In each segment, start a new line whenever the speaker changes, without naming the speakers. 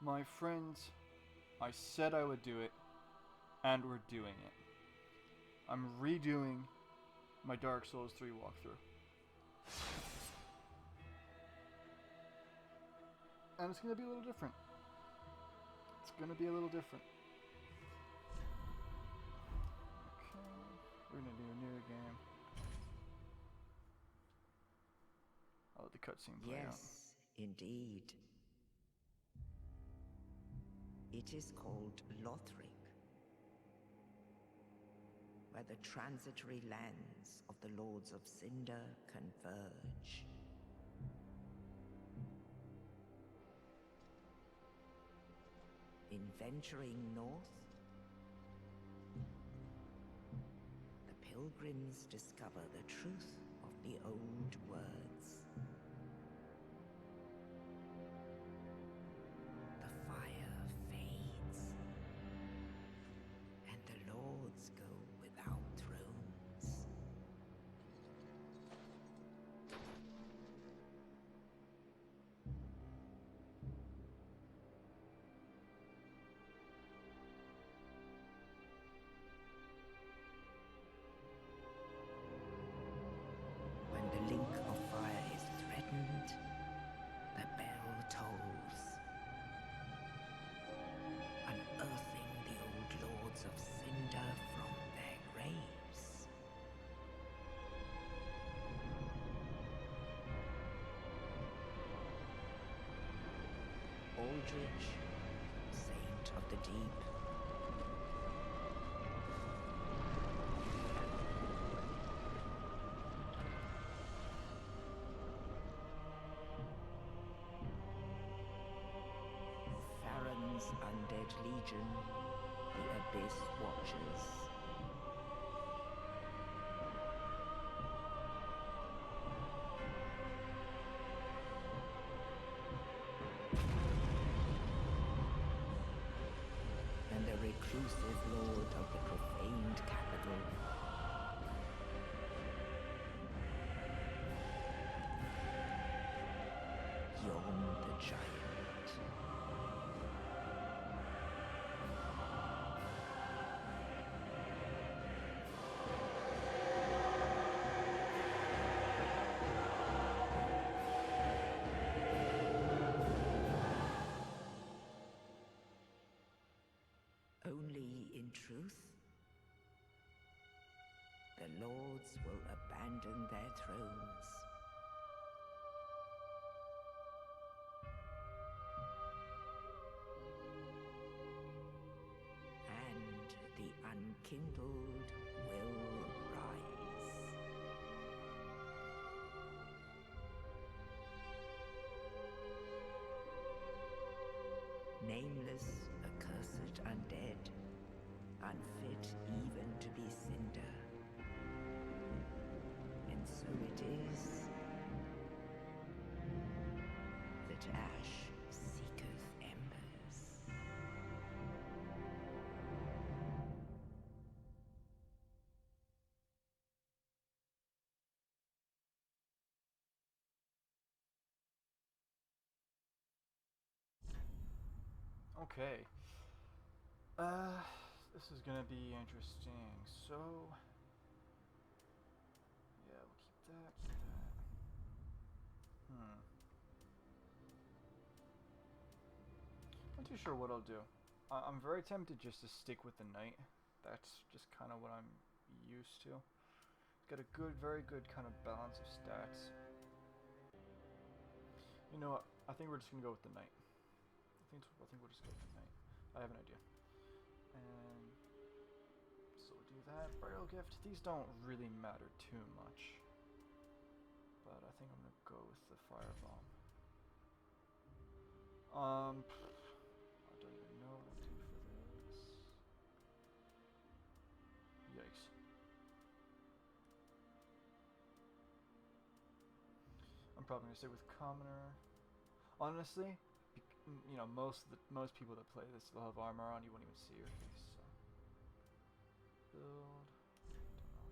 My friends, I said I would do it, and we're doing it. I'm redoing my Dark Souls 3 walkthrough. And it's going to be a little different. It's going to be a little different. Okay, we're going to do a new game. I'll let the cutscene play out.
Yes, indeed. It is called Lothric, where the transitory lands of the Lords of Cinder converge. In venturing north, the pilgrims discover the truth of the old words. The fire fades, and the lords go without thrones. When the link of fire is threatened, the bell tolls, unearthing the old lords of Cinder from their graves. Aldrich, saint of the deep, Farron's undead legion, the Abyss Watchers. And the reclusive lord of the profaned capital. Yon the giant. Only in truth, the lords will abandon their thrones. And the unkindled will rise. Nameless, accursed undead, unfit even to be cinder. And so it is that ash seeketh embers.
Okay. This is gonna be interesting. So, yeah, we'll keep that, Not too sure what I'll do. I'm very tempted just to stick with the knight. That's just kind of what I'm used to. It's got a good, very good kind of balance of stats. You know what? I think we're just gonna go with the knight. I think we'll just go with the knight. I have an idea. And so we'll do that. Burial gift. These don't really matter too much. But I think I'm gonna go with the firebomb. I don't even know what I'll do for this. Yikes. I'm probably gonna stay with commoner. Honestly, you know, most people that play this will have armor on. You won't even see your face. So. Build. Don't know.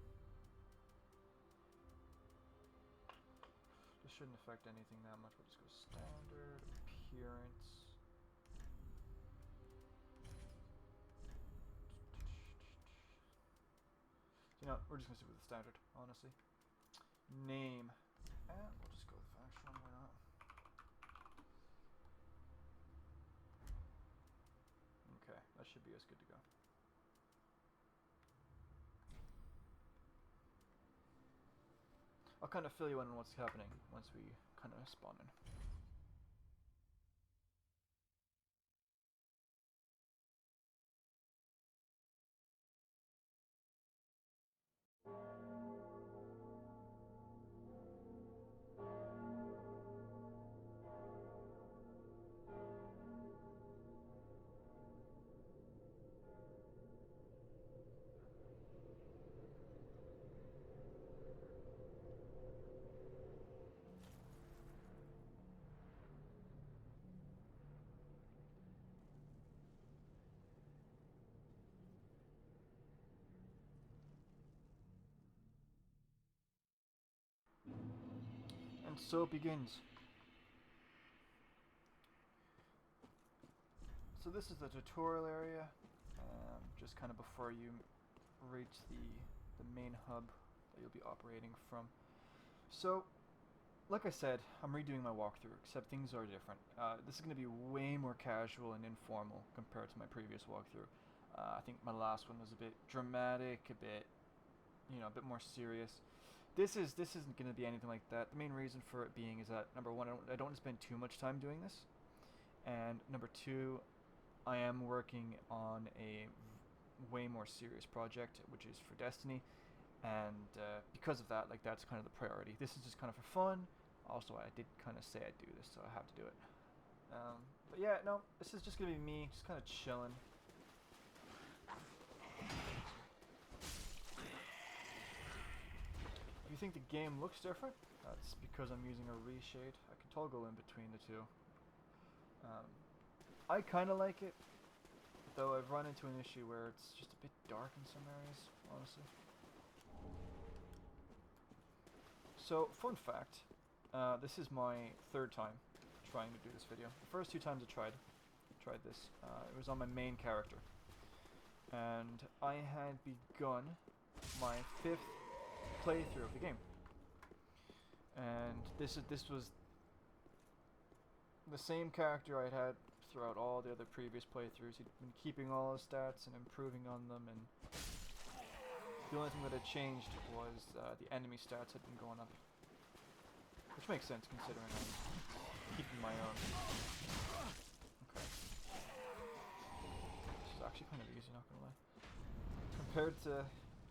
This shouldn't affect anything that much. We'll just go standard appearance. You know, we're just gonna stick with the standard, honestly. Name. And we'll just go with Venextron, why not? Okay, that should be as good to go. I'll kind of fill you in on what's happening once we kind of spawn in. And so it begins. So this is the tutorial area, just kind of before you reach the main hub that you'll be operating from. So, like I said, I'm redoing my walkthrough, except things are different. This is going to be way more casual and informal compared to my previous walkthrough. I think my last one was a bit dramatic, a bit, you know, a bit more serious. This isn't going to be anything like that. The main reason for it being is that, number one, I don't want to spend too much time doing this, and number two, I am working on a way more serious project, which is for Destiny, and because of that, like, that's kind of the priority. This is just kind of for fun. Also, I did kind of say I'd do this, so I have to do it. But yeah, no, this is just going to be me, just kind of chilling. If you think the game looks different, that's because I'm using a reshade. I can toggle in between the two. I kind of like it, though I've run into an issue where it's just a bit dark in some areas, honestly. So, fun fact, this is my third time trying to do this video. The first two times I tried this, it was on my main character. And I had begun my 5th playthrough of the game. And this was the same character I'd had throughout all the other previous playthroughs. He'd been keeping all his stats and improving on them, and the only thing that had changed was the enemy stats had been going up. Which makes sense considering I'm keeping my own. Okay. This is actually kind of easy, not gonna lie. Compared to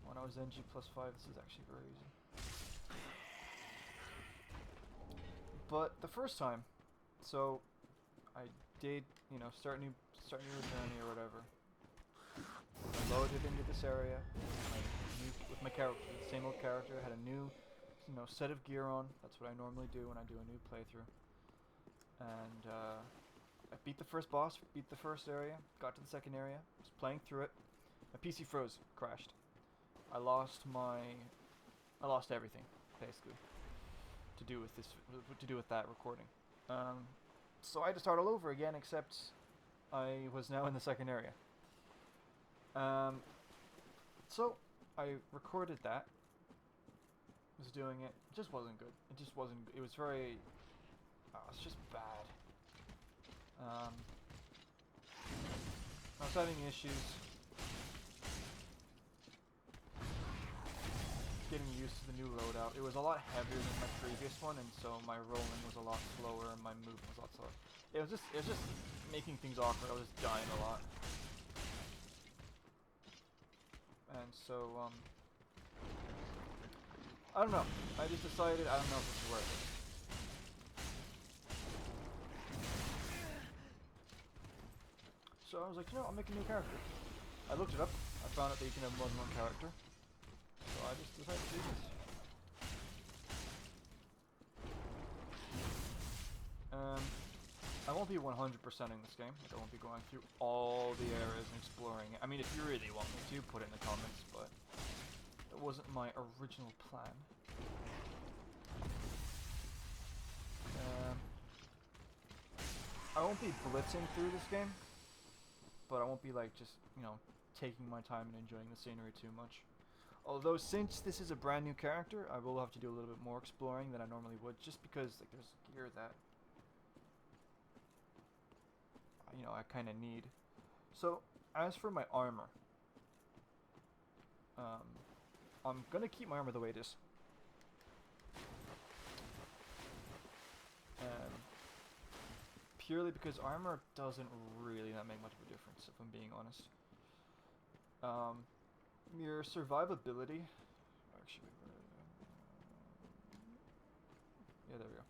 when I was NG +5, this is actually very easy. But the first time, so I did, you know, start new journey or whatever. I loaded into this area with my character, the same old character. I had a new, you know, set of gear on. That's what I normally do when I do a new playthrough. And I beat the first boss, beat the first area, got to the second area, was playing through it. My PC froze, crashed. I lost everything, basically, to do with that recording. So I had to start all over again, except I was now in the second area. So I recorded that, was doing it, just wasn't good. It just wasn't, it was very, it's just bad. I was having issues getting used to the new loadout. It was a lot heavier than my previous one, and so my rolling was a lot slower and my movement was a lot slower. It was just making things awkward. I was just dying a lot. And so, I don't know. I just decided I don't know if it's worth it. So I was like, you know, I'll make a new character. I looked it up. I found out that you can have more than one character. So I just decided to do this. I won't be 100%ing this game. Like, I won't be going through all the areas and exploring it. I mean, if you really want me to, put it in the comments, but it wasn't my original plan. I won't be blitzing through this game, but I won't be like just, you know, taking my time and enjoying the scenery too much. Although since this is a brand new character, I will have to do a little bit more exploring than I normally would, just because like there's gear that you know I kind of need. So as for my armor, I'm gonna keep my armor the way it is. Purely because armor doesn't really not make much of a difference, if I'm being honest. Your survivability, actually, yeah, there we go.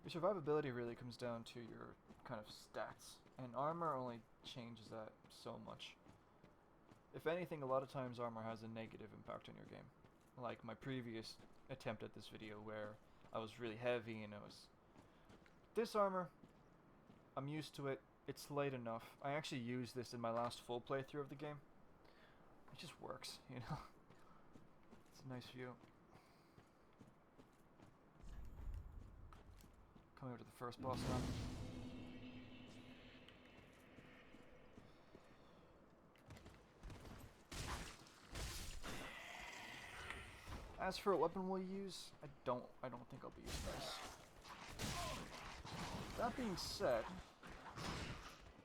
Your survivability really comes down to your kind of stats, and armor only changes that so much. If anything, a lot of times armor has a negative impact on your game. Like my previous attempt at this video where I was really heavy and this armor, I'm used to it, it's light enough. I actually used this in my last full playthrough of the game. It just works, you know. It's a nice view. Coming over to the first boss now. As for what weapon we'll use, I don't think I'll be using this. That being said,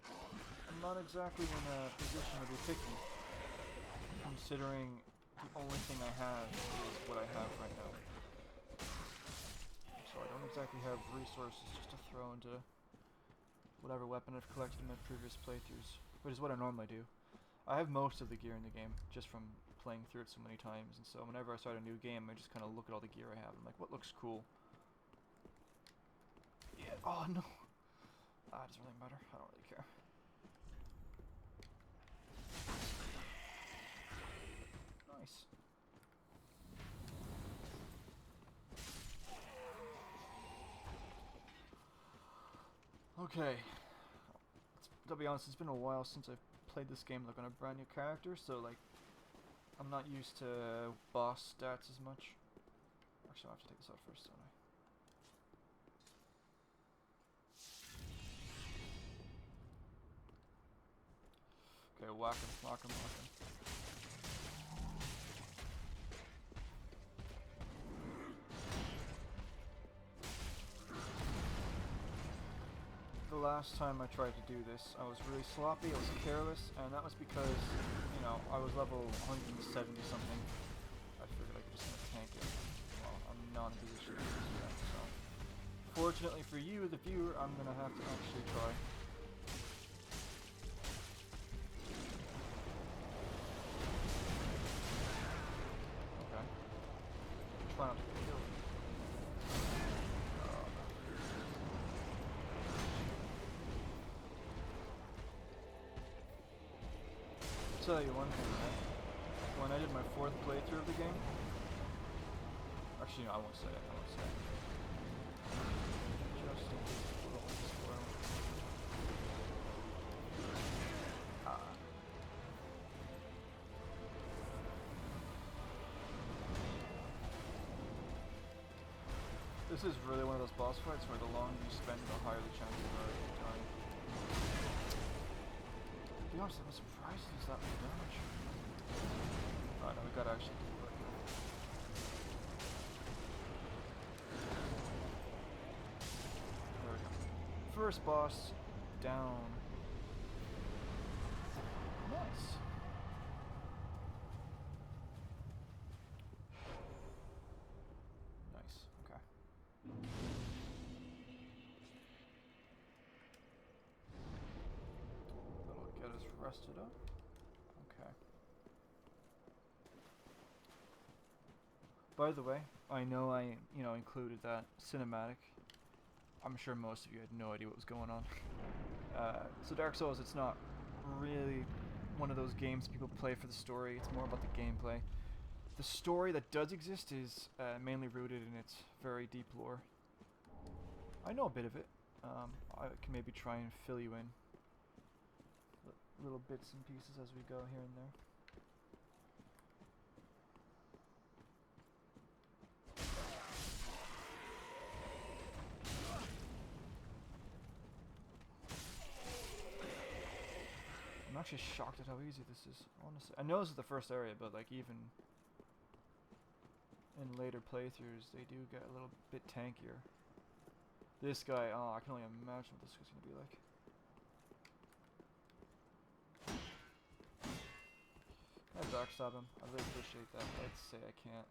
I'm not exactly in a position to be picky, considering the only thing I have is what I have right now. So I don't exactly have resources just to throw into whatever weapon I've collected in my previous playthroughs, which is what I normally do. I have most of the gear in the game, just from playing through it so many times, and so whenever I start a new game, I just kind of look at all the gear I have, and I'm like, what looks cool? Yeah, oh no! Ah, it doesn't really matter, I don't really care. Nice. Okay. To be honest, it's been a while since I've played this game like on a brand new character, so like I'm not used to boss stats as much. Actually, I'll have to take this out first, don't I? Okay, whack him, whack him, whack him. The last time I tried to do this, I was really sloppy, I was careless, and that was because, you know, I was level 170 something. I figured I could just tank it. Well, I'm not in a position to do that, so. Fortunately for you, the viewer, I'm gonna have to actually try. Okay. Try not to get killed. I'll tell you one thing, man. When I did my 4th playthrough of the game, actually no, I won't say it, I won't say it. Just in case people don't want to spoil. This is really one of those boss fights where the longer you spend, the higher the chances are of dying. To be honest, I'm surprised he's that much damage. Alright, now we gotta actually do it. There we go. First boss down. Nice. Nice, okay. That'll get us rested up. Okay. By the way, I know I, included that cinematic. I'm sure most of you had no idea what was going on. So Dark Souls, it's not really one of those games people play for the story. It's more about the gameplay. The story that does exist is mainly rooted in its very deep lore. I know a bit of it. I can maybe try and fill you in little bits and pieces as we go here and there. I'm actually shocked at how easy this is, honestly. I know this is the first area, but like even in later playthroughs, they do get a little bit tankier. This guy, oh, I can only imagine what this guy's gonna be like. I backstab him. I really appreciate that, but I'd say I can't.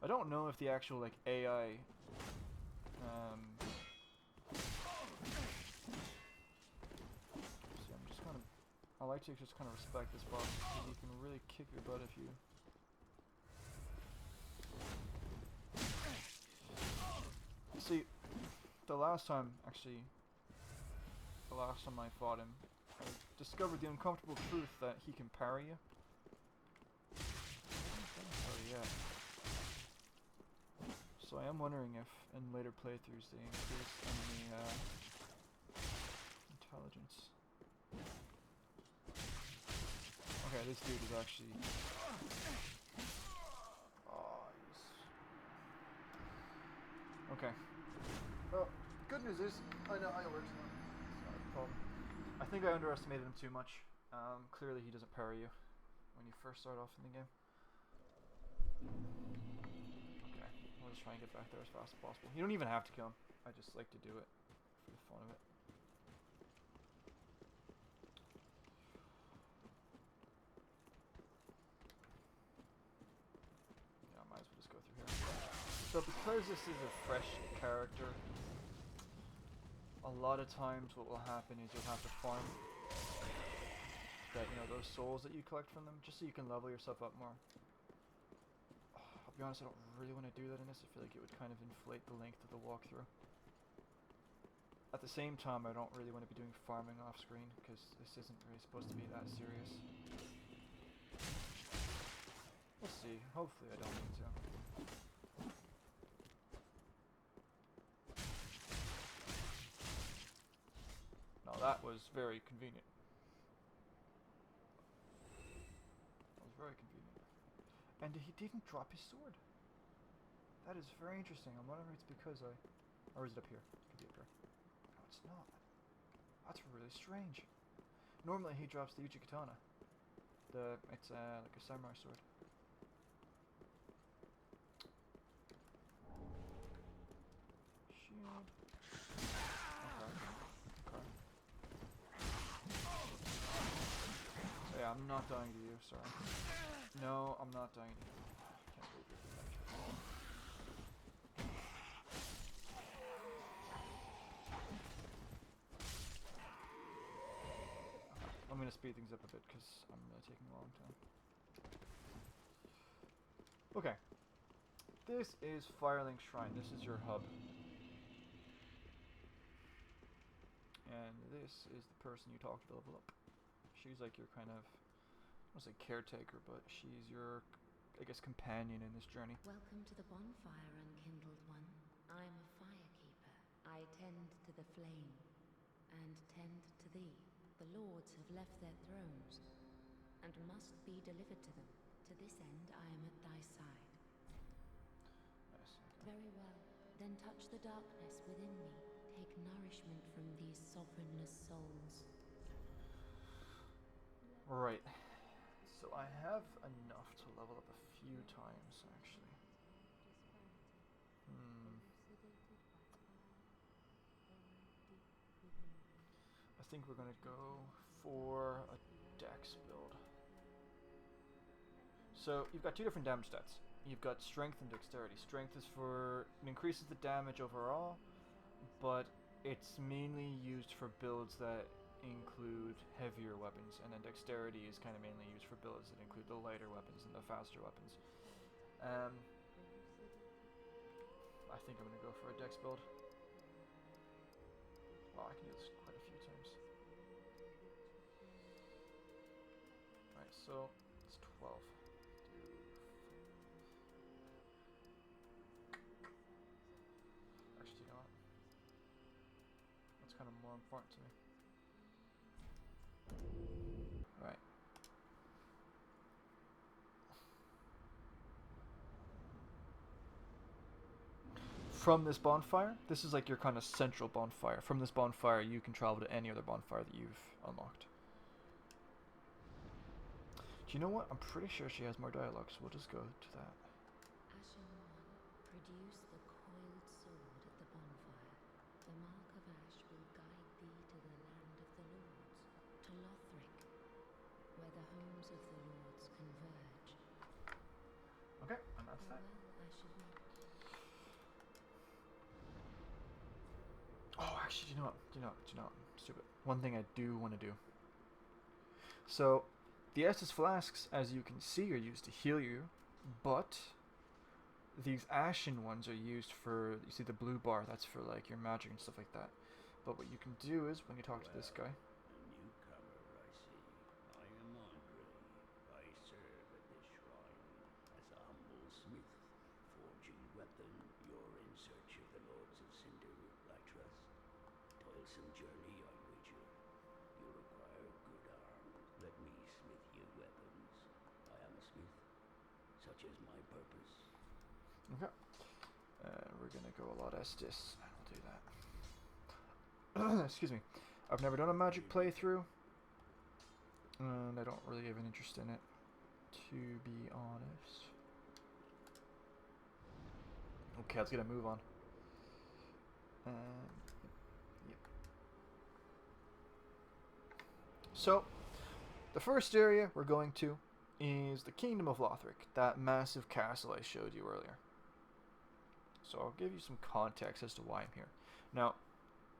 I don't know if the actual like AI see, I'm just kind of, I like to just kind of respect this boss because he can really kick your butt if you. See, the last time I fought him, I discovered the uncomfortable truth that he can parry you. Oh yeah. So I am wondering if in later playthroughs they increase enemy intelligence. Okay, this dude is actually. Oh, he's. Okay. Well, good news is I know how it works now. It's not a problem. I think I underestimated him too much. Clearly he doesn't parry you when you first start off in the game. I'll just try and get back there as fast as possible. You don't even have to kill him. I just like to do it for the fun of it. Yeah, I might as well just go through here. So because this is a fresh character, a lot of times what will happen is you'll have to farm that, you know, those souls that you collect from them, just so you can level yourself up more. I'll be honest, I don't really want to do that in this. I feel like it would kind of inflate the length of the walkthrough. At the same time, I don't really want to be doing farming off screen, because this isn't really supposed to be that serious. We'll see. Hopefully I don't need to. Now that was very convenient. That was very convenient. And he didn't drop his sword. That is very interesting. I'm wondering if it's because I... Or is it up here? It could be up here. No, it's not. That's really strange. Normally he drops the Uchi Katana. It's like a samurai sword. Shield. Okay. So yeah, I'm not dying to you, sorry. No, I'm not dying to you. Can't believe you're doing that. I'm gonna speed things up a bit because I'm really taking a long time. Okay. This is Firelink Shrine. This is your hub. And this is the person you talk to level up. She's like your kind of, I don't say caretaker, but she's your, I guess, companion in this journey.
Welcome to the bonfire, unkindled one. I am a firekeeper. I tend to the flame, and tend to thee. The lords have left their thrones, and must be delivered to them. To this end, I am at thy side.
Nice, okay.
Very well. Then touch the darkness within me. Take nourishment from these sovereignless souls.
Right. So I have enough to level up a few times, actually. I think we're gonna go for a dex build. So you've got two different damage stats. You've got strength and dexterity. Strength is for, it increases the damage overall, but it's mainly used for builds that include heavier weapons, and then dexterity is kind of mainly used for builds that include the lighter weapons and the faster weapons. I think I'm gonna go for a dex build. Well, I can do this quite a few times. Alright, so it's 12. Actually, you know what? That's kind of more important to me. Right. from this bonfire, this is like your kind of central bonfire. From this bonfire, you can travel to any other bonfire that you've unlocked. Do you know what? I'm pretty sure she has more dialogue, so we'll just go to that.
Ashen One, produce the coiled sword at the bonfire. The mark of ash will guide thee to the land of the lords, to Lothric, where the homes of the lords converge.
Okay, and that's that.
Farewell, Ashen One.
Oh, actually, do you know what? Stupid. One thing I do want to do. So, the Estus flasks, as you can see, are used to heal you, but these ashen ones are used for, you see the blue bar, that's for like your magic and stuff like that. But what you can do is, when you talk to this guy,
A newcomer, I see. I am Andre. I serve at this shrine as a humble smith, forging weapon. You're in search of the Lords of Cinder, I trust. Toilsome journey, I wager. You require good arms. Let me smith you weapons. I am a smith. Such is my purpose.
okay, we're gonna go a lot Estus, and we'll do that. Excuse me. I've never done a magic playthrough, and I don't really have an interest in it, to be honest. Okay, let's get a move on. Yep. So, the first area we're going to is the Kingdom of Lothric, that massive castle I showed you earlier. So I'll give you some context as to why I'm here. Now,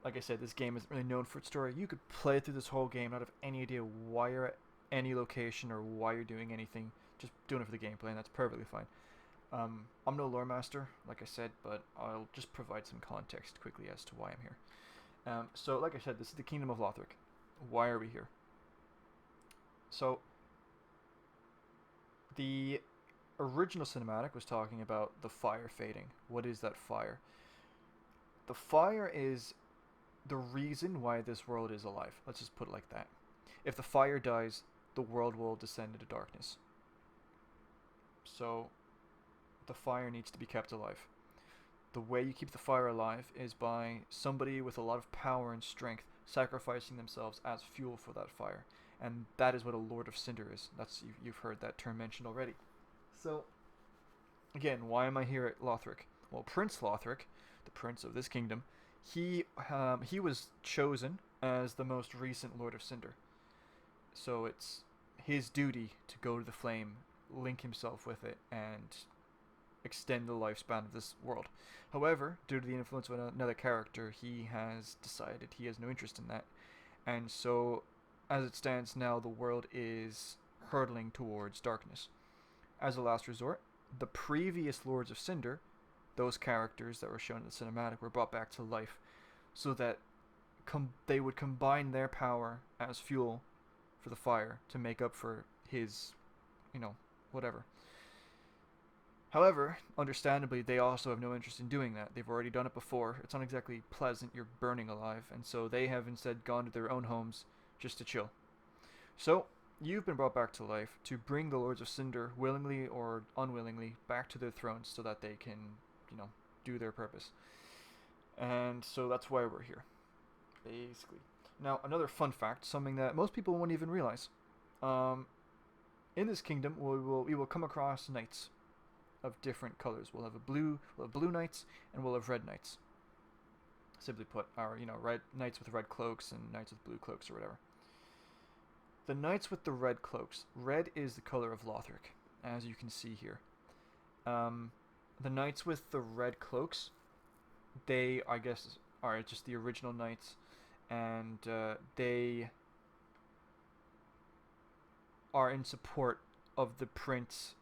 like I said, this game isn't really known for its story. You could play through this whole game, not have any idea why you're at any location or why you're doing anything, just doing it for the gameplay, and that's perfectly fine. I'm no lore master, like I said, but I'll just provide some context quickly as to why I'm here. So, like I said, this is the Kingdom of Lothric. Why are we here? So, the original cinematic was talking about the fire fading. What is that fire? The fire is the reason why this world is alive. Let's just put it like that. If the fire dies, the world will descend into darkness. So, the fire needs to be kept alive. The way you keep the fire alive is by somebody with a lot of power and strength sacrificing themselves as fuel for that fire. And that is what a Lord of Cinder is. You've heard that term mentioned already. So, again, why am I here at Lothric? Well, Prince Lothric, the prince of this kingdom, he was chosen as the most recent Lord of Cinder. So it's his duty to go to the flame, link himself with it, and extend the lifespan of this world. However, due to the influence of another character, he has decided he has no interest in that. And so, as it stands now, the world is hurtling towards darkness. As a last resort, the previous Lords of Cinder, those characters that were shown in the cinematic, were brought back to life so that they would combine their power as fuel for the fire to make up for his, whatever. However, understandably, they also have no interest in doing that. They've already done it before. It's not exactly pleasant. You're burning alive. And so they have instead gone to their own homes just to chill. So, you've been brought back to life to bring the Lords of Cinder, willingly or unwillingly, back to their thrones so that they can, do their purpose. And so that's why we're here, basically. Now, another fun fact, something that most people won't even realize. In this kingdom, we will come across knights of different colors. We'll have blue knights, and we'll have red knights. Simply put, our red knights with red cloaks and knights with blue cloaks or whatever. The knights with the red cloaks. Red is the color of Lothric, as you can see here. The knights with the red cloaks, they, I guess, are just the original knights, and they are in support of the prince.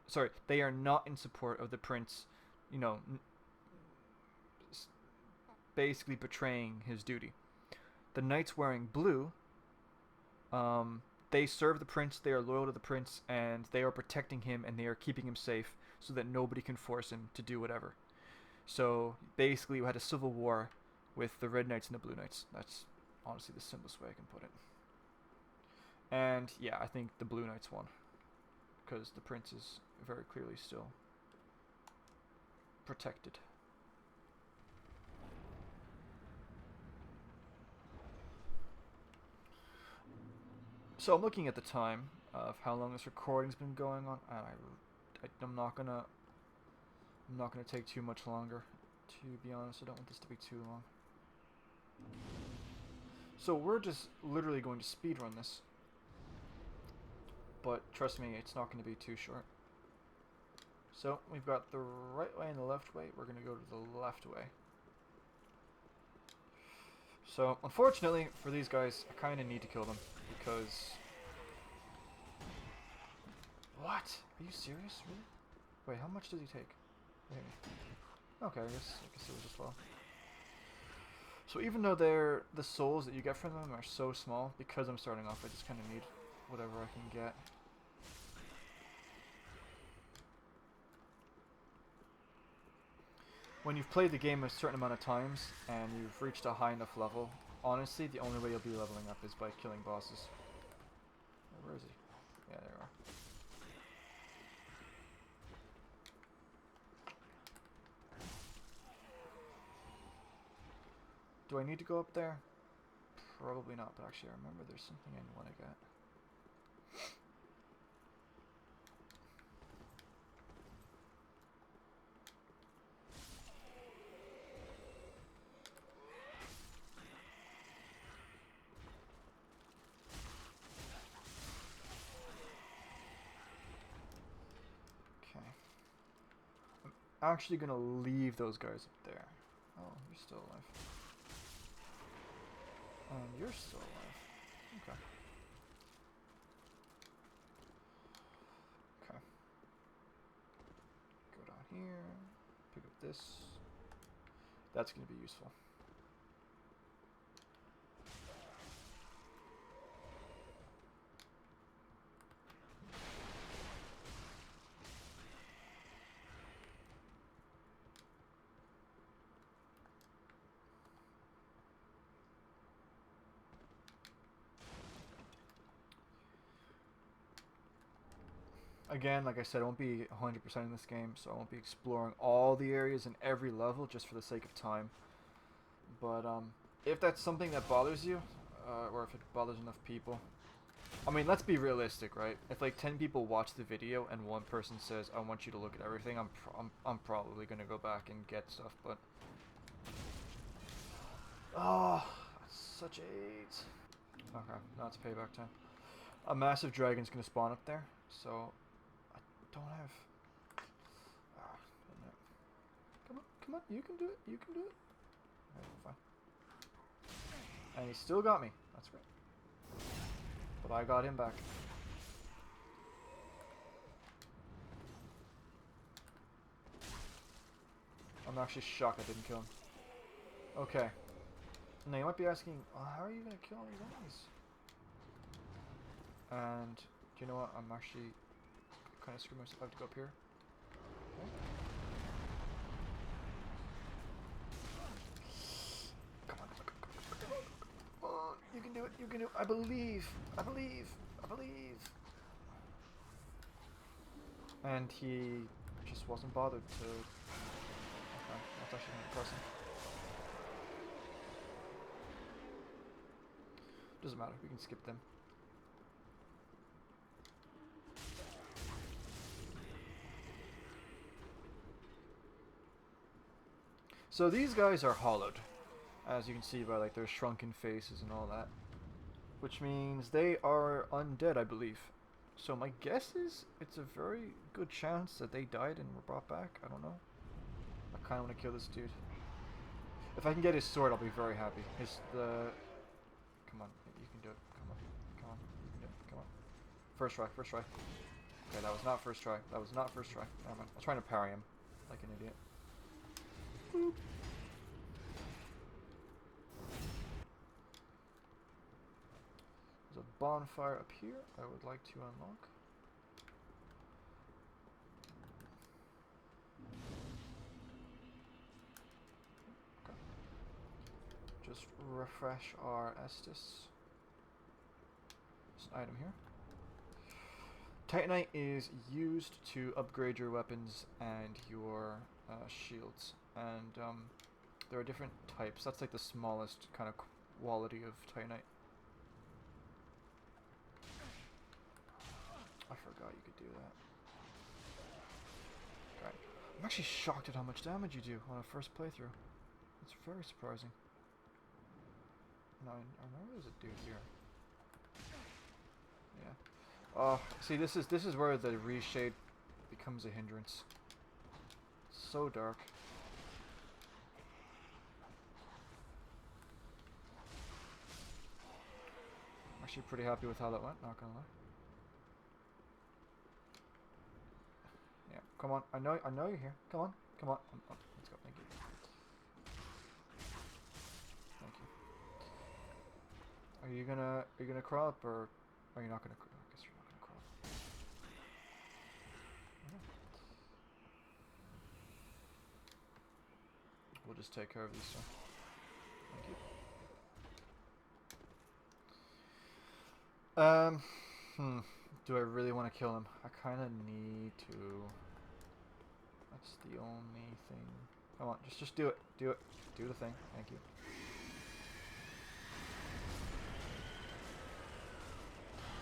Sorry, they are not in support of the prince, basically betraying his duty. The knights wearing blue, they serve the prince, they are loyal to the prince, and they are protecting him, and they are keeping him safe so that nobody can force him to do whatever. So basically, we had a civil war with the red knights and the blue knights. That's honestly the simplest way I can put it. And yeah, I think the blue knights won, because the prince is very clearly still protected. So I'm looking at the time of how long this recording's been going on, and I'm not gonna take too much longer. To be honest, I don't want this to be too long. So we're just literally going to speedrun this. But trust me, it's not going to be too short. So we've got the right way and the left way. We're going to go to the left way. So unfortunately for these guys, I kind of need to kill them because... What? Are you serious? Really? Wait, how much does he take? Maybe. Okay, I guess it was just low. So even though the souls that you get from them are so small, because I'm starting off, I just kind of need whatever I can get. When you've played the game a certain amount of times and you've reached a high enough level, honestly, the only way you'll be leveling up is by killing bosses. Where is he? Yeah, there you are. Do I need to go up there? Probably not, but actually I remember there's something I want to get. Okay. I'm actually going to leave those guys up there. Oh, you're still alive. And you're still alive. Okay. Okay. Go down here. Pick up this. That's going to be useful. Again, like I said, I won't be 100% in this game, so I won't be exploring all the areas in every level just for the sake of time. But if that's something that bothers you, or if it bothers enough people, I mean, let's be realistic, right? If like 10 people watch the video and one person says, "I want you to look at everything," I'm probably gonna go back and get stuff. But oh, such AIDS. Okay, now it's payback time. A massive dragon's gonna spawn up there, so. Don't have. Come on, you can do it. You can do it. Okay, fine. And he still got me. That's great. But I got him back. I'm actually shocked I didn't kill him. Okay. Now you might be asking, how are you gonna kill all these enemies? And do you know what? I'm actually kind of screw myself. I have to go up here. Okay. Come on. Come on. You can do it. You can do it. I believe. I believe. I believe. And he just wasn't bothered to... Okay, that's actually depressing. Doesn't matter. We can skip them. So these guys are hollowed, as you can see by like their shrunken faces and all that, which means they are undead, I believe. So my guess is it's a very good chance that they died and were brought back. I don't know. I kind of want to kill this dude. If I can get his sword, I'll be very happy. Come on, you can do it. Come on, come on, you can do it. Come on. First try, first try. Okay, that was not first try. That was not first try. Never mind. I was trying to parry him like an idiot. Boop. There's a bonfire up here I would like to unlock. Okay. Just refresh our Estus. There's an item here. Titanite is used to upgrade your weapons and your shields. And there are different types. That's like the smallest kind of quality of Titanite. forgot you could do that. Okay. I'm actually shocked at how much damage you do on a first playthrough. It's very surprising. No, I know there's a dude here. Yeah. Oh, see, this is where the reshade becomes a hindrance. So dark. I'm actually pretty happy with how that went, not gonna lie. Yeah, come on. I know you're here. Come on. Come on. Let's go. Thank you. Thank you. Are you gonna crawl up, or are you not gonna crawl? I guess you're not gonna crawl. Okay. We'll just take care of these two. Thank you. Do I really want to kill him? I kind of need to. That's the only thing. Come on, just do it. Do it. Do the thing. Thank you.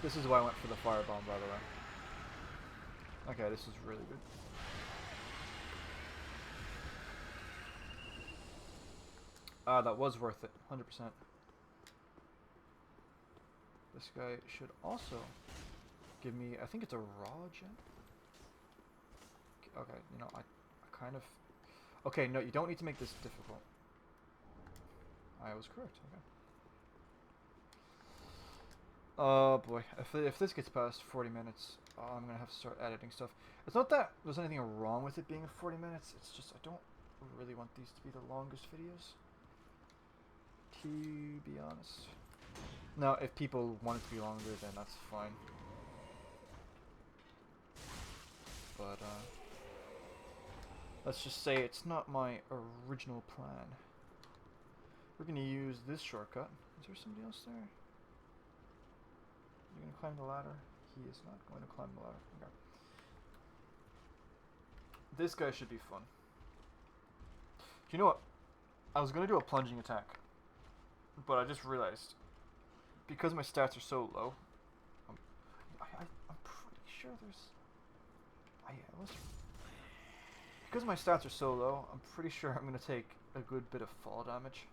This is why I went for the firebomb, by the way. Okay, this is really good. That was worth it. 100%. This guy should also give me, I think it's a raw gem. Okay, you know, I kind of... Okay, no, you don't need to make this difficult. I was correct, okay. Oh boy, if this gets past 40 minutes, I'm going to have to start editing stuff. It's not that there's anything wrong with it being 40 minutes, it's just I don't really want these to be the longest videos. To be honest. Now, if people want it to be longer, then that's fine. But, let's just say it's not my original plan. We're going to use this shortcut. Is there somebody else there? Are you going to climb the ladder? He is not going to climb the ladder. Okay. This guy should be fun. You know what? I was going to do a plunging attack. But I just realized, because my stats are so low, I'm pretty sure there's... Because my stats are so low, I'm pretty sure I'm going to take a good bit of fall damage.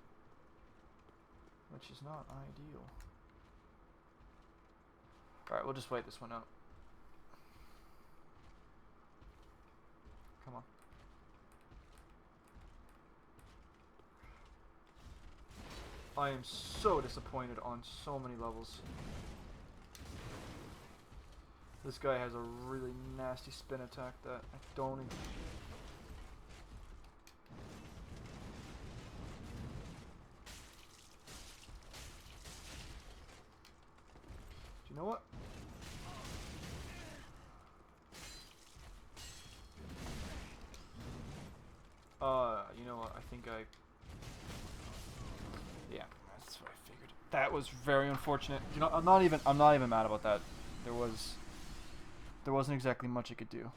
Which is not ideal. Alright, we'll just wait this one out. Come on. I am so disappointed on so many levels. This guy has a really nasty spin attack that I don't... Do you know what? You know what? I think I... Yeah, that's what I figured. That was very unfortunate. You know, I'm not even mad about that. There wasn't exactly much I could do.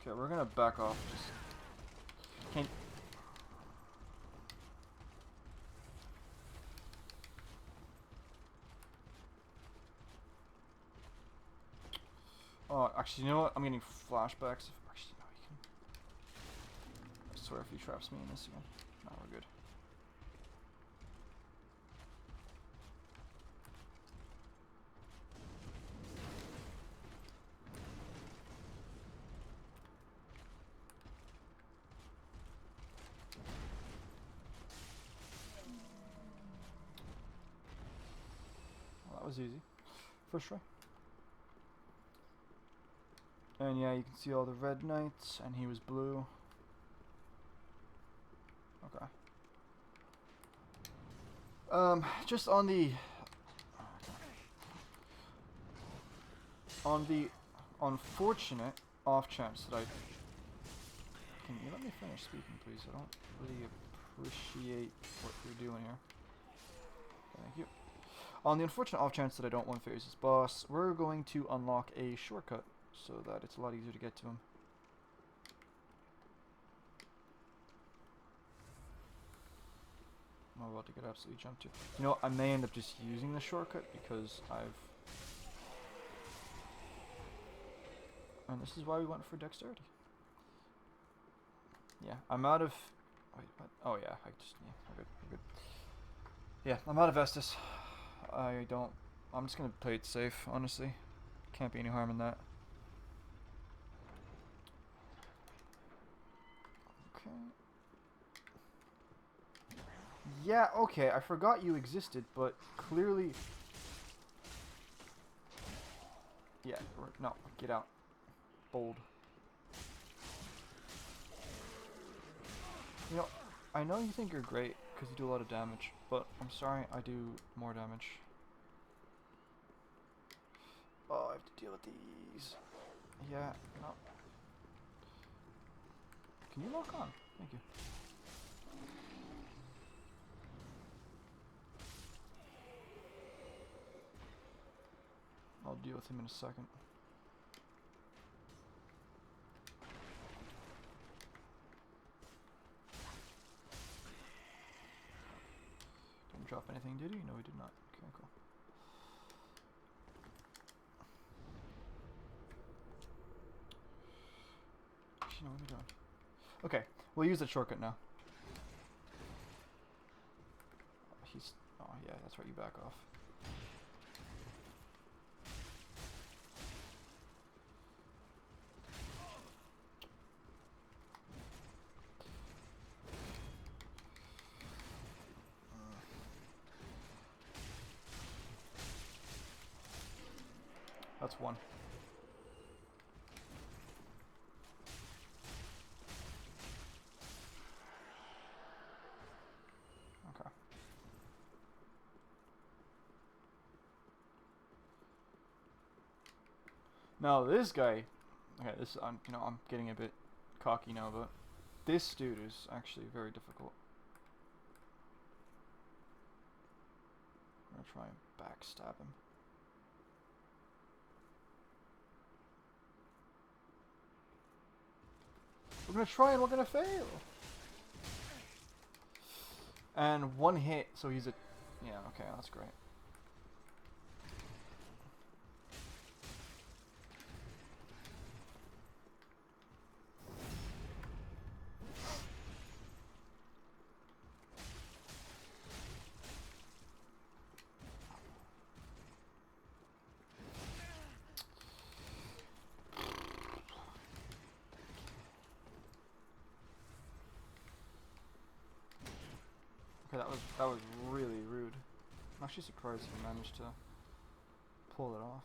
Okay, we're gonna back off. Just can't. Oh, actually, you know what? I'm getting flashbacks. Actually, no, you can. I swear, if he traps me in this again, no, we're good. Well, that was easy. First try. And yeah, you can see all the red knights, and he was blue. Okay. Just on the unfortunate off chance that can you let me finish speaking, please? I don't really appreciate what you're doing here. Thank you. On the unfortunate off chance that I don't want to face this boss, we're going to unlock a shortcut, so that it's a lot easier to get to him. about to get absolutely jumped to. You know, I may end up just using the shortcut because I've... And this is why we went for dexterity. Yeah, I'm out of... Wait, what? Oh yeah, I just... Yeah, we're good, we're good. Yeah, I'm out of Estus. I'm just gonna play it safe, honestly. Can't be any harm in that. Okay. Yeah, okay, I forgot you existed, but clearly... Yeah, no, get out. Bold. You know, I know you think you're great, because you do a lot of damage, but I'm sorry, I do more damage. Oh, I have to deal with these. Yeah, no. Can you lock on? Thank you. I'll deal with him in a second. Didn't drop anything, did he? No, he did not. Okay, cool. Actually, no, what am I doing? Okay, we'll use that shortcut now. Oh yeah, that's right, you back off. That's one. Okay. Now this guy, okay, this I'm getting a bit cocky now, but this dude is actually very difficult. I'm gonna try and backstab him. We're gonna try and we're gonna fail. And one hit, so he's a... Yeah, okay, that's great. Okay, that was really rude. I'm actually surprised he managed to pull it off.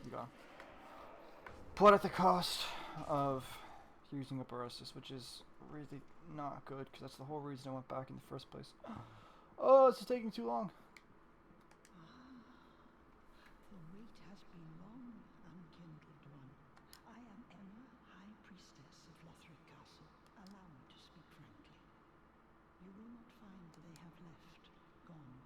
You go. But at the cost of using up Orestes, which is really not good, because that's the whole reason I went back in the first place. Oh, this is taking too long.
The wait has been long, Unkindled One. I am Emma, High Priestess of Lothric Castle. Allow me to speak frankly. You will not find they have left, gone,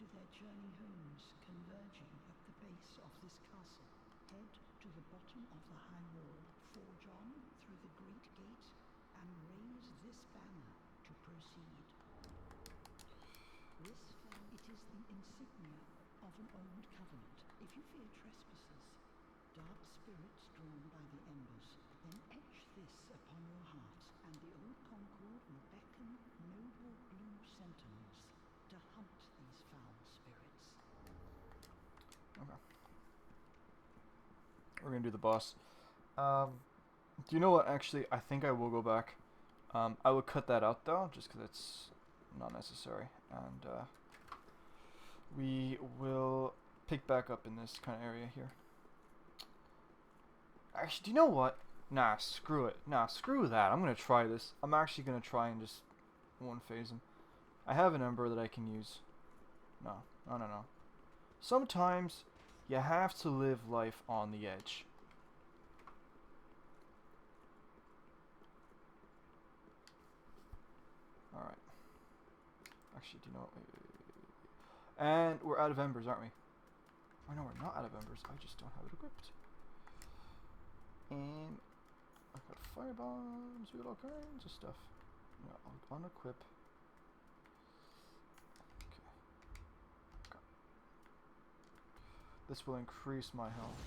to their journey homes converging at the base of this castle. Head to the bottom of the high wall, forge on through the great gate, and raise this banner to proceed. It is the insignia of an old covenant. If you fear trespassers, dark spirits drawn by the embers, then etch this upon your heart, and the old Concord will beckon noble blue sentinels to hunt these foul spirits.
Okay. We're gonna do the boss. Do you know what? Actually, I think I will go back. I would cut that out though, just because it's not necessary, and we will pick back up in this kind of area here. Actually, do you know what? Nah, screw it. Nah, screw that. I'm gonna try this. I'm actually gonna try and just one phase him. I have an ember that I can use. No. Sometimes you have to live life on the edge. Alright. Actually, do you know what? Wait. And we're out of embers, aren't we? Oh no, we're not out of embers. I just don't have it equipped. And I've got fire bombs. We got all kinds of stuff. Yeah, I'll unequip. Okay. This will increase my health.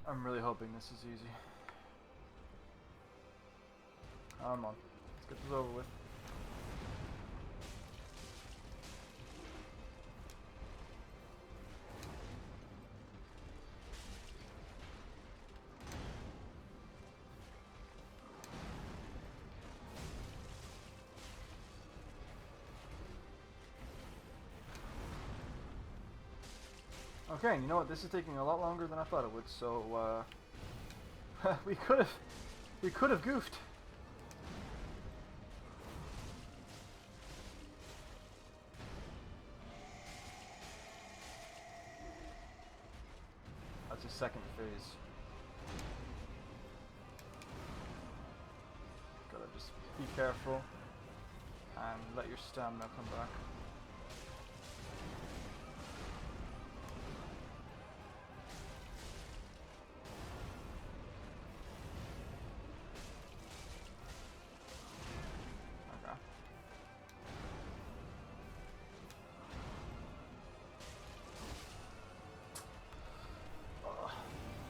I'm really hoping this is easy. Come on. Let's get this over with. Okay, and you know what? This is taking a lot longer than I thought it would, so we could have goofed. That's a second phase. Gotta just be careful and let your stamina come back.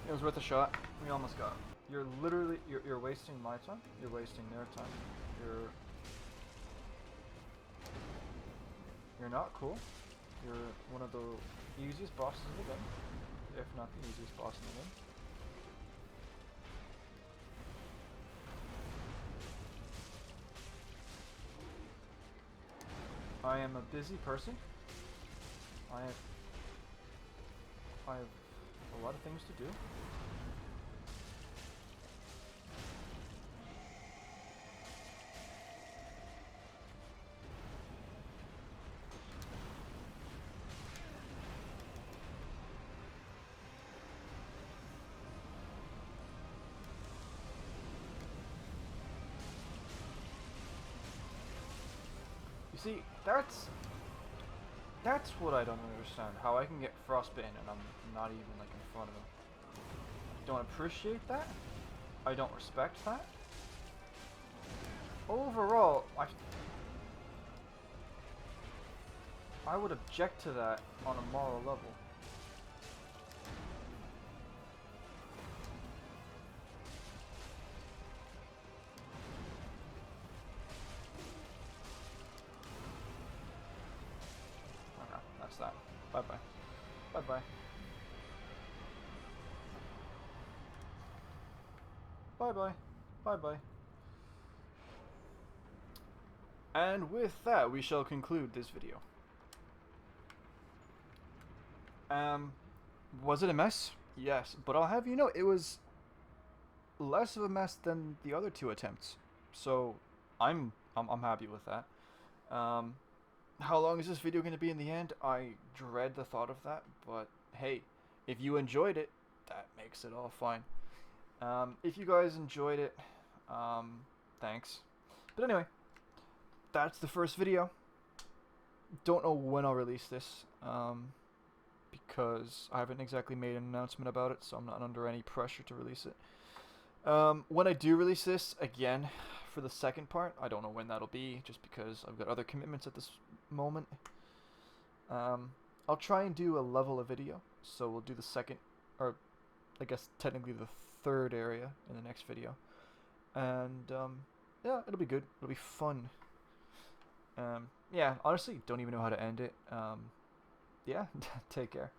It was worth a shot. We almost got it. You're literally, you're wasting my time. You're wasting their time. You're not cool. You're one of the easiest bosses in the game, if not the easiest boss in the game. I am a busy person. I have a lot of things to do. You see, that's what I don't understand. How I can get frostbitten and I'm not even like in front of him. I don't appreciate that. I don't respect that. Overall, I would object to that on a moral level. Okay, that's that. Bye-bye. Bye-bye. Bye-bye. Bye-bye. And with that, we shall conclude this video. Was it a mess? Yes, but I'll have you know, it was less of a mess than the other two attempts. So, I'm happy with that. How long is this video going to be in the end? I dread the thought of that, but hey, if you enjoyed it, that makes it all fine. If you guys enjoyed it, thanks. But anyway, that's the first video. Don't know when I'll release this, because I haven't exactly made an announcement about it, so I'm not under any pressure to release it. When I do release this, again, for the second part, I don't know when that'll be, just because I've got other commitments at this moment. I'll try and do a level of video, so we'll do the second, or I guess technically the third area in the next video. And, yeah, it'll be good. It'll be fun. Yeah, honestly, don't even know how to end it. Yeah, take care.